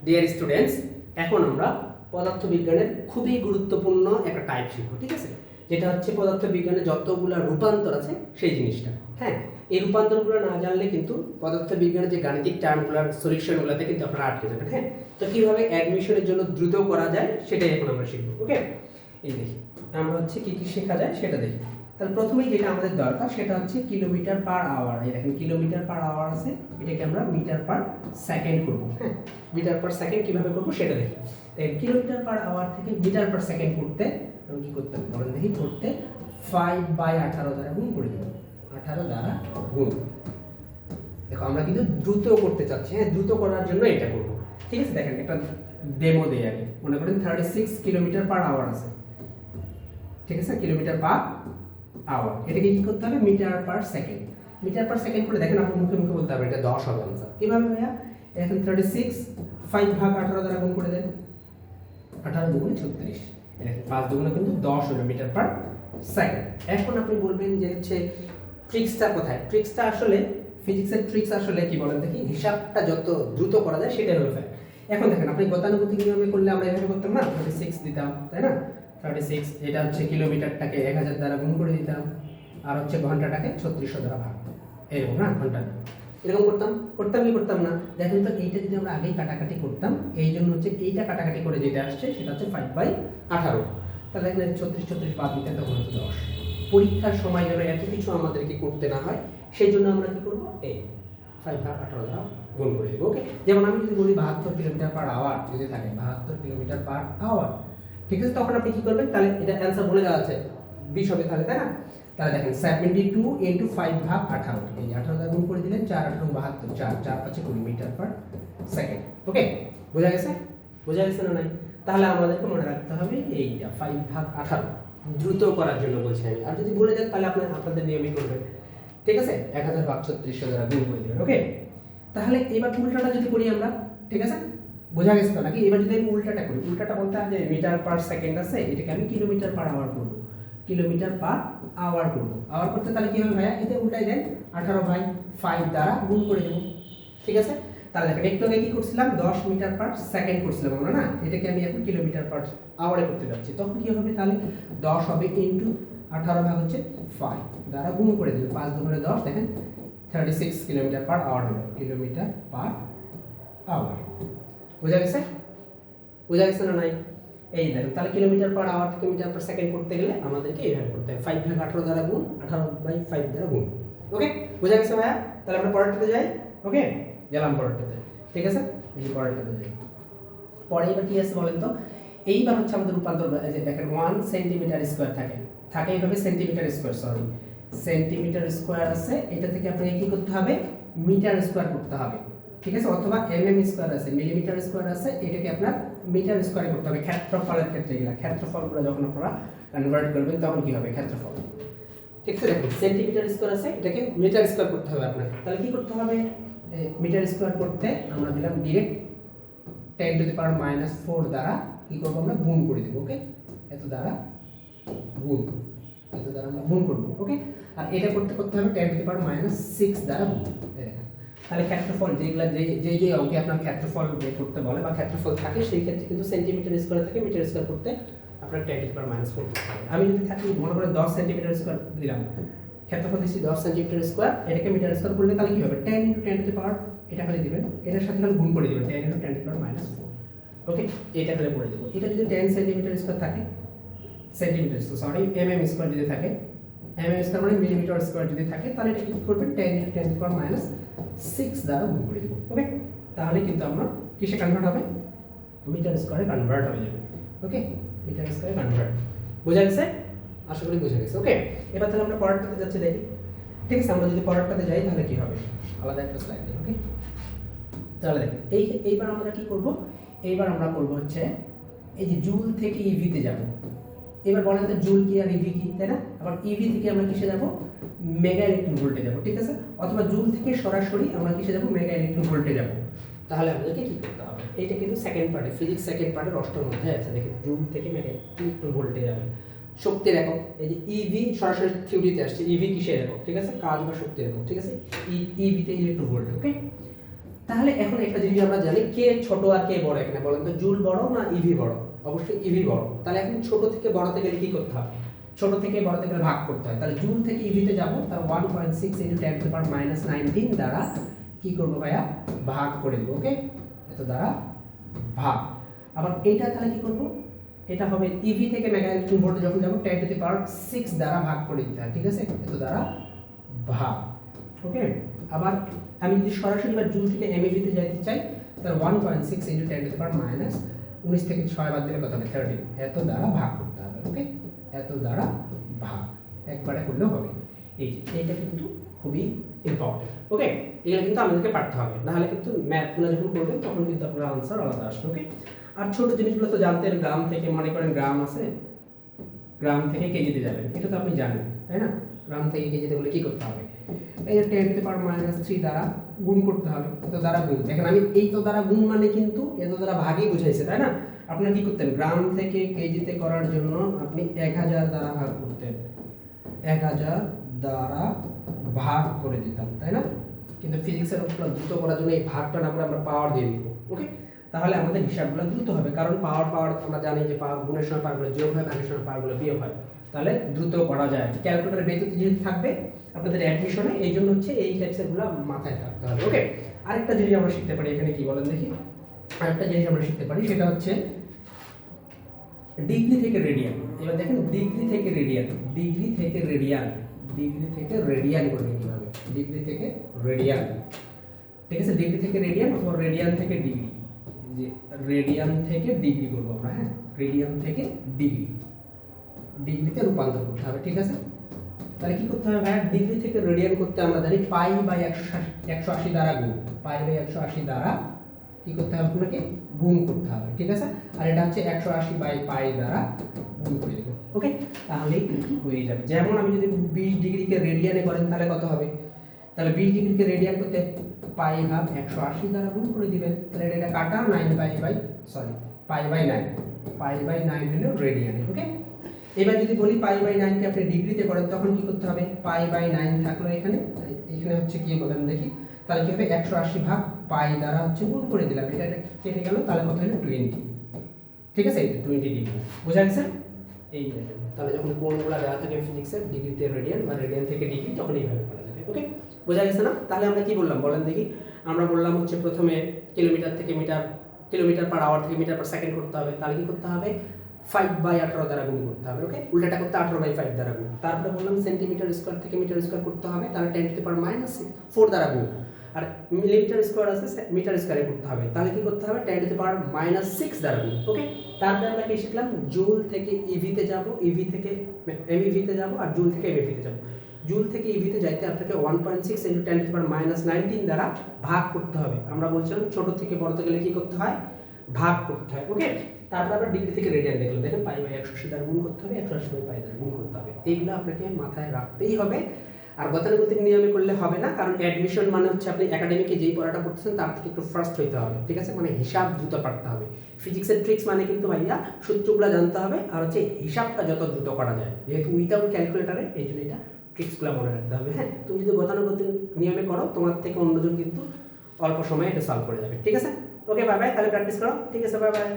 Dear students, এখন আমরা পদার্থবিজ্ঞানের খুবই গুরুত্বপূর্ণ একটা টাইপ শিখব, ঠিক আছে? যেটা হচ্ছে পদার্থবিজ্ঞানে যতগুলো রূপান্তর আছে সেই জিনিসটা। হ্যাঁ, এই রূপান্তরগুলো না জানলে কিন্তু পদার্থবিজ্ঞানের যে গাণিতিক টার্মগুলোর সলিউশনগুলোতে কিন্তু আপনারা আটকে যাবেন। হ্যাঁ, তো কীভাবে অ্যাডমিশনের জন্য দ্রুত করা যায় সেটাই এখন আমরা শিখবো। ওকে, এই দেখি আমরা হচ্ছে কী কী শেখা যায় সেটা দেখি। তাহলে প্রথমেই যেটা আমাদের দরকার সেটা হচ্ছে কিলোমিটার পার আওয়ার। এই দেখেন কিলোমিটার পার আওয়ার আছে, এটাকে আমরা মিটার পার সেকেন্ড করব। হ্যাঁ, মিটার পার সেকেন্ড কীভাবে করবো সেটা দেখি। তাই কিলোমিটার পার আওয়ার থেকে মিটার পার সেকেন্ড করতে আমি কী করতে হবে বলেন দেখি। করতে 5/18 দ্বারা গুণ করে দেবো। 18 দ্বারা গুণ। দেখো আমরা কিন্তু দ্রুত করতে চাচ্ছি। হ্যাঁ, দ্রুত করার জন্য এটা করবো, ঠিক আছে? দেখেন একটা ডেমো দেই আগে। মনে করেন 36 কিলোমিটার পার আওয়ার আছে, ঠিক আছে? কিলোমিটার পার আওয়ার, এটাকে কি করতে হবে metre per second. Metre per second করে দেখেন আপনার মুখে মুখে বলতে হবে এটা 10 হবে আনসার। কিভাবে ভাইয়া? এখন 36 5/18 দ্বারা গুণ করে দেন। 18 দুগুণে 36, দেখেন 5 দুগুণে কিন্তু 10 হলো মিটার পার সেকেন্ড। এখন আপনি বলবেন যে হচ্ছে ট্রিক্সটা কোথায়? ট্রিক্সটা আসলে ফিজিক্সের ট্রিক্স আসলে কি বলেন দেখি, হিসাবটা যত দ্রুত করা যায় সেটাই হলো ফ্যাক্ট। এখন দেখেন আপনি গতানুগতিক নিয়মে করলে আমরা এভাবে করতাম না, 36 দিতাম, তাই না? 36 এটা হচ্ছে কিলোমিটারটাকে 1000 দ্বারা গুণ করে দিতাম, আর হচ্ছে ঘন্টাটাকে 3600 দ্বারা ভাগ, এরকম না? ঘন্টা এরকম করতাম কি করতাম না? দেখেন তো এইটা যদি আমরা আগেই কাটাকাটি করতাম, এই জন্য হচ্ছে এইটা কাটাকাটি করে যেটা আসছে সেটা হচ্ছে 5/18। তাহলে এখানে 36 বাদ দিতে তখন হচ্ছে 10। পরীক্ষার সময় যেন এত কিছু আমাদেরকে করতে না হয় সেই জন্য আমরা কি করবো, এই 5/18 দ্বারা গুণ করে দেবো। ওকে, যেমন আমি যদি বলি 72 কিলোমিটার পার আওয়ার যদি থাকে, 72 কিলোমিটার পার আওয়ার, ঠিক আছে? তখন আপনি কি করবেন? তাহলে এটা অ্যান্সার বলে দেওয়া আছে 20 হবে, তাহলে তাই না? তাহলে দেখেন 72 × 5/18, এই 18 দ্বারা গুণ করে দিলেন, 4 8 72, 4 4 5 20 মিটার পার সেকেন্ড। ওকে, বোঝা গেছে? বোঝা গেছে না নাই? তাহলে আমাদেরকে মনে রাখতে হবে এইটা 5/18 দ্রুত করার জন্য বলছি আমি। আর যদি ভুলে যান তাহলে আপনাদের নিয়মই করবেন, ঠিক আছে? 1000/3600 দ্বারা গুণ করে দেবেন। ওকে, তাহলে এবার উল্টাটা যদি করি আমরা, ঠিক আছে? বোঝা গেছে তো নাকি? এবার যদি আমি উল্টাটা করি, উল্টাটা বলতে যে মিটার পার সেকেন্ড আছে, এটাকে আমি কিলোমিটার পার আওয়ার করব। কিলোমিটার পার আওয়ার করব। আওয়ার করতে তাহলে কি হবে ভাইয়া? এটা উল্টাই দেন, 18/5 দ্বারা গুণ করে দেব, ঠিক আছে? তাহলে দেখেন একটু আগে কি করছিলাম, 10 মিটার পার সেকেন্ড করছিলাম আমরা, না? এটাকে আমি এখন কিলোমিটার পার আওয়ারে করতে যাচ্ছি। তখন কি হবে? তাহলে 10 হবে ইনটু 18 ভাগ হচ্ছে 5 দ্বারা গুণ করে দেব। 5 দুগুণে 10, দেখেন 36 কিলোমিটার পার আওয়ার হলো। Kilometre per hour. বোঝা গেছে? বোঝা গেছে না নাই? এই দেখেন, তাহলে কিলোমিটার পার আওয়ার থেকে মিটার পার সেকেন্ড করতে গেলে আমাদেরকে এইভাবে করতে হবে, 5/18 দ্বারা গুণ, 18/5 দ্বারা গুণ। ওকে, বোঝা গেছে ভাইয়া? তাহলে আমরা পরেরটাতে যাই। ওকে, গেলাম পরেরটাতে, ঠিক আছে? এই যে পরেরটাতে যাই। পরে এবার কি আছে বলেন তো? এইবার হচ্ছে আমাদের রূপান্তর, যে দেখেন 1 সেন্টিমিটার স্কোয়ার থাকে এইভাবে centimetre square, sorry centimetre square আছে, এটা থেকে আপনাকে কি করতে হবে? মিটার স্কোয়ার করতে হবে, ঠিক আছে? অথবা স্কোয়ার আছে, মিলিমিটার স্কোয়ার আছে, এটাকে আপনার মিটার স্কোয়ারে করতে হবে। ক্ষেত্রফলের ক্ষেত্রে গেলে ক্ষেত্রফলগুলো যখন আপনারা কনভার্ট করবেন তখন কি হবে? ক্ষেত্রফল, ঠিক আছে? দেখুন সেন্টিমিটার স্কোয়ার আছে, এটাকে মিটার স্কোয়ার করতে হবে আপনাকে। তাহলে কি করতে হবে? মিটার স্কোয়ার করতে আমরা দিলাম ডিরেক্ট 10⁻⁻4 দ্বারা কি করবো আমরা? গুণ করে দেবো। ওকে, এত দ্বারা গুণ, এত দ্বারা আমরা গুণ করবো। ওকে, আর এটা করতে হবে 10⁻6 দ্বারা গুণ। তাহলে ক্ষেত্রফল যেগুলা যে অঙ্কে আপনার ক্ষেত্রফল বের করতে বলে বা ক্ষেত্রফল থাকে, সেই ক্ষেত্রে কিন্তু সেন্টিমিটার স্কোয়ার থাকে, মিটার স্কোয়ার করতে আপনার 10⁻⁻4 করতে হবে। আমি যদি থাকি মনে করেন 10 সেন্টিমিটার স্কোয়ার দিলাম, ক্ষেত্রফল দিচ্ছি 10 সেন্টিমিটার স্কোয়ার, এটাকে মিটার স্কোয়ার করলে তাহলে কি হবে? 10 × 10⁻, এটা খালি দিবেন, এটার সাথে খালি গুণ করে দিবেন, 10 × 10⁻⁴। ওকে, এটা খালি করে দেবো। এটা যদি 10 সেন্টিমিটার স্কোয়ার থাকে, সেন্টিমিটার সরি স্কোয়ার যদি থাকে, স্কোয়ার মানে মিলিমিটার স্কোয়ার যদি থাকে, তাহলে এটা কি করবেন? 10 × 10⁻6 দ্বারা গুণ করে দেবো। ওকে, তাহলে কিন্তু আমরা কিসে কনভার্ট হবে? মিটার স্কোয়ারে কনভার্ট হয়ে যাবে। ওকে, মিটার স্কোয়ারে কনভার্ট। বোঝা গেছে? আশা করি বোঝা গেছে। ওকে, এবার তাহলে আমরা পরেরটাতে যাচ্ছি, দেখি, ঠিক আছে? আমরা যদি পরেরটাতে যাই তাহলে কি হবে? আলাদা একটা স্লাইড দিই। ওকে, তাহলে দেখেন এইবার আমরা কি করব? এইবার আমরা করব হচ্ছে এই যে জুল থেকে ইভিতে যাব। এবার বলেন তো জুল কি আর ইভি কি, তাই না? আবার ইভি থেকে আমরা কিসে যাব? মেগা ইলেকট্রন ভোল্টে যাব, ঠিক আছে? অথবা জুল থেকে সরাসরি আমরা কিসে যাব? মেগা ইলেকট্রন ভোল্টে যাব। তাহলে আমাদেরকে কি করতে হবে? এইটা কিন্তু সেকেন্ড পার্টে, ফিজিক্স সেকেন্ড পার্টের অষ্টম অধ্যায়ে আছে। দেখেন জুল থেকে মেগা ইলেকট্রন ভোল্টে যাবে। শক্তির একক, এই যে ইভি সরাসরি থিওরিতে আসছে, ইভি কিসের একক, ঠিক আছে? কাজ বা শক্তির একক, ঠিক আছে? ইভিতে ইলেকট্রন ভোল্ট। ওকে, তাহলে এখন একটা জিনিস আমরা জানি কে ছোট আর কে বড়, এখানে বলেন তো জুল বড় না ইভি বড়? অবশ্যই ইভি বড়। তাহলে এখন ছোট থেকে বড়তে গেলে কি করতে হবে? ছোট থেকে বড়তে গেলে ভাগ করতে হয়। তাহলে জুল থেকে ইভিতে যাব, তার 1.6 × 10⁻⁻19 দ্বারা কি করব ভাইয়া? ভাগ করে দেব। ওকে, এত দ্বারা ভাগ। আবার এইটা তাহলে কি করব? এটা হবে ইভি থেকে মেগা ইলেকট্রন ভোল্টে যখন যাব 10⁻6 দ্বারা ভাগ করে দিতে হয়, ঠিক আছে? এত দ্বারা ভাগ। ওকে, আবার আমি যদি সরাসরি বা জুল থেকে এমইভি তে যাইতে চাই, তার 1.6 × 10⁻⁻19 থেকে 6 বাদ দিলে কত হবে? 13। এত দ্বারা ভাগ করতে হবে। ওকে, এত দ্বারা ভাগ একবারে করলেও হবে। এই যে এইটা কিন্তু খুবই ইম্পর্টেন্ট। ওকে, এগুলো কিন্তু আমাদেরকে পারতে হবে, নাহলে কিন্তু ম্যাথগুলো যখন করবেন তখন কিন্তু আপনার আনসার আলাদা আসবে। ওকে, আর ছোট জিনিসগুলো তো জানতেন, গ্রাম থেকে মনে করেন গ্রাম আছে, গ্রাম থেকে কেজিতে যাবেন, এটা তো আপনি জানেন তাই না? গ্রাম থেকে কেজিতে বলে কি করতে হবে? এই যে 10⁻³ দ্বারা গুণ করতে হবে, এত দ্বারা গুণ। দেখেন আমি এই তো দ্বারা গুণ মানে কিন্তু এত দ্বারা ভাগই বুঝাইছে তাই না? আপনারা কি করতেন? গ্রাম থেকে কেজিতে করার জন্য আপনি 1000 দ্বারা ভাগ করতেন, 1000 দ্বারা ভাগ করে দিতাম তাই না? কিন্তু ফিজিক্সের উপর দ্রুত করার জন্য এই ভাগটা না করে আমরা পাওয়ার দিয়ে দিব। ওকে, তাহলে আমাদের হিসাবগুলো দ্রুত হবে, কারণ পাওয়ার আমরা জানি যে পাওয়ার গুণের সময় পাওয়ারগুলো যোগ হয়, ভাগের সময় পাওয়ারগুলো বিয়োগ হয়, তাহলে দ্রুত করা যায়। ক্যালকুলেটরের ব্যতীত যেহেতু থাকবে আপনাদের অ্যাডমিশনে, এই জন্য হচ্ছে এই টাইপসেরগুলো মাথায় থাকতে হবে। ওকে, আরেকটা জিনিস আমরা শিখতে পারি এখানে, কি বলেন দেখি? আরেকটা জিনিস আমরা শিখতে পারি, সেটা হচ্ছে ডিগ্রি থেকে রেডিয়ান। এবার দেখেন ডিগ্রি থেকে রেডিয়ান, ডিগ্রি থেকে রেডিয়ান, ডিগ্রি থেকে রেডিয়ান করবে কিভাবে? ডিগ্রি থেকে রেডিয়ান, ঠিক আছে? ডিগ্রি থেকে রেডিয়ান অথবা রেডিয়ান থেকে ডিগ্রি, যে রেডিয়ান থেকে ডিগ্রি করবো আমরা। হ্যাঁ, রেডিয়ান থেকে ডিগ্রি, ডিগ্রিতে রূপান্তর করতে হবে, ঠিক আছে? তাহলে কি করতে হবে ভাইয়া? ডিগ্রি থেকে রেডিয়ান করতে আমরা জানি π/180 দ্বারা গুণ, π/180 দ্বারা কি করতে হবে? আপনাকে গুণ করতে হবে, ঠিক আছে? আর এটা হচ্ছে 180/π দ্বারা গুণ করে দেব। ওকে, তাহলেই হয়ে যাবে। যেমন আমি যদি 20 ডিগ্রিকে রেডিয়ানে করেন তাহলে কত হবে? তাহলে 20 ডিগ্রিকে রেডিয়ান করতে π/180 দ্বারা গুণ করে দিবেন, তাহলে এটা কাটা 9π/9 হলো রেডিয়ানে। ওকে, এবার যদি বলি π/9 কে আপনি ডিগ্রিতে করেন তখন কি করতে হবে? π/9 থাকলো এখানে, এখানে হচ্ছে কি বলেন দেখি? তাহলে কি হবে? 180 ভাগ π দ্বারা হচ্ছে গুণ করে দিলাম, এটা কেটে গেল, তাহলে কত হলো? 20, ঠিক আছে? 20 ডিগ্রি, বোঝা গেছে? এই দেখেন, তাহলে যখন কোণগুলো দেওয়া থাকে ফিজিক্সের ডিগ্রিতে রেডিয়ান বা রেডিয়ান থেকে ডিগ্রি, তখন এইভাবে করা যাবে। ওকে, বোঝা গেছে না? তাহলে আমরা কি বললাম বলেন দেখি? আমরা বললাম হচ্ছে প্রথমে কিলোমিটার থেকে মিটার, কিলোমিটার/আওয়ার থেকে মিটার/সেকেন্ড করতে হবে, তাহলে কি করতে হবে? 5/18 দ্বারা গুণ করতে হবে। ওকে, উল্টাটা করতে 18/5 দ্বারা গুণ। তারপরে বললাম সেন্টিমিটার স্কয়ার থেকে মিটার স্কয়ার করতে হবে, তাহলে 10⁻⁻4 দ্বারা গুণ। আর মিলিমিটার স্কয়ার আছে মিটার স্কয়ারে করতে হবে, তাহলে কি করতে হবে? 10⁻6 দ্বারা গুণ। ওকে, তারপরে আমরা কি শিখলাম? জুল থেকে ইভিতে যাব, ইভি থেকে এমইভিতে যাব, আর জুল থেকে এমইভিতে যাব। জুল থেকে ইভিতে যাইতে আপনাকে 1.6 × 10⁻⁻19 দ্বারা ভাগ করতে হবে। আমরা বলছিলাম ছোট থেকে বড়তে গেলে কি করতে হয়? ভাগ করতে হয়। ওকে, তারপর আমরা ডিগ্রি থেকে রেডিয়ান দেখলাম, দেখেন π/180 দ্বারা গুণ করতে হবে, 180/π দ্বারা গুণ করতে হবে। এইগুলো আপনাকে মাথায় রাখতেই হবে। আর গতানুগতিক নিয়মে করলে হবে না, কারণ অ্যাডমিশন মানে হচ্ছে আপনি একাডেমিকে যেই পড়াটা পড়তেছেন তার থেকে একটু ফার্স্ট হইতে হবে, ঠিক আছে? মানে হিসাব দ্রুত পারতে হবে। ফিজিক্সের ট্রিক্স মানে কিন্তু ভাইয়া সূত্রগুলো জানতে হবে, আর হচ্ছে হিসাবটা যত দ্রুত করা যায়, যেহেতু উইথাউট ক্যালকুলেটারে, এই জন্য এটা ট্রিক্সগুলো মনে রাখতে হবে। হ্যাঁ, তুমি যদি গতানুগতিক নিয়মে করো তোমার থেকে অন্যজন কিন্তু অল্প সময়ে এটা সলভ করে যাবে, ঠিক আছে? ওকে, বাই বাই, তাহলে প্র্যাকটিস করো, ঠিক আছে? Bye bye.